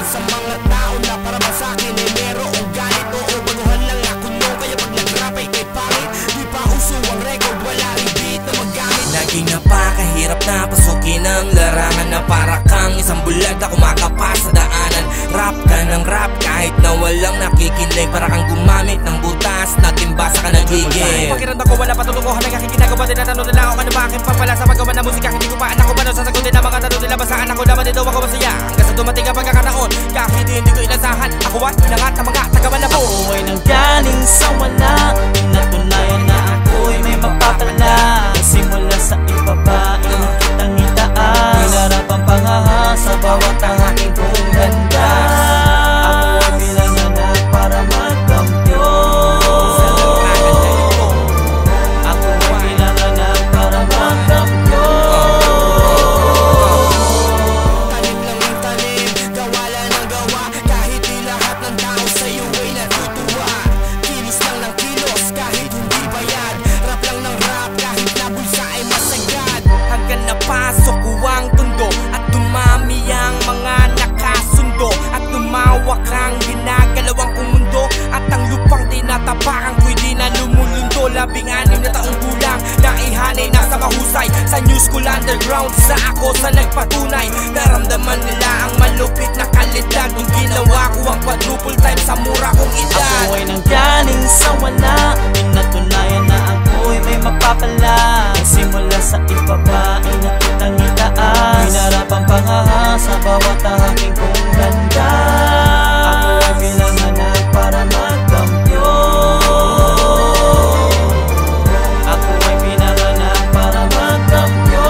sa mga tao na para ba sa'kin ay merong galit. Oo, baguhan lang ako nyo, kaya pag nag-rap ay kay pangit. Di pa uso ang record, wala rin beat na magamit. Naging napakahirap na pasukin ang larangan na para kang isang bulag na kumakapa sa daanan. Rap ka ng rap kahit na walang nakikinig, para kang gumamit ng butas na timba sa kanagigil. Pakiramdam ko wala patutukohan ng aking ginagawa. Tinatanong nila ako ano ba aking papala sa paggawa ng musika. Hindi ko pa anak ko ba sasagutin ang mga tanong nila. Basta anak ko naman dito ako masaya hanggang sa dumating ang pagkakataon. Kahit hindi ko inasahan, ako at lahat ng mga taga-Malabo. Ako ay nanggaling sa wala, pinatunayan na ako'y may mapapala. Simula sa ibaba, inakitang itaas, pinarap ang pangahasa bawat aking kong ganda. Ako ay bilanganak para magkampiyon. Ako ay bilanganak para magkampiyon. Tanim lang ang tanim, gawa lang ng gawa. Kahit di lahat ng tao sa'yo ay natutuwa. Kilos lang ng kilos kahit hindi bayad. Rap lang ng rap kahit na bulsa ay masagad. Hanggang napasok ko ang tundo at dumami ang mga nakasundo. At lumawak ang ginagalawang kong mundo. At ang lupang tinatapakan ko'y di na lumulundo. 16 na taong gulang na ihanay nasa mahusay. Sa new school underground sa ako sa nagpatunay. Naramdaman nila ang malupit na kalidad nung ginawa ko ang quadruple time sa mura kong edad. Ako ay nanggaling sa wala, pinatunayan na ako'y may mapapala. Simula sa ibaba, inakitang itaas, pinarap ang pangahasa bawat aking kong ganda. Ako ay bilanganak para magkampiyon. Ako ay pinanganak para magkampiyon.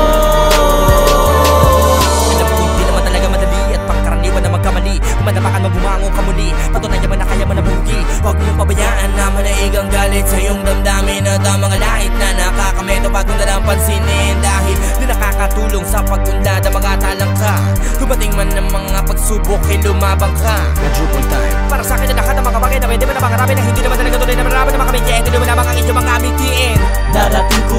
Alam ko hindi naman talaga madali at pangkaraniwan na magkamali. Kumadapakan mo bumango ka muli, patunayan mo na kaya mo na bugi. Huwag mong pabayaan na manaig ang galit sa iyong damdamin at ang mga lahit na nakakameto bago na lang pansinin. Dahil di nakakatulong sa pag-unlad ang mga talangka. Dumating man ng mga pagsubok ay lumabang ka. Quadruple time. Para sa akin na lahat ng mga bagay na pwede mo na makarami na hindi naman talaga tunay na marami na makamit. Kaya hindi naman lamang ang inyong mga amitiin. Darating ko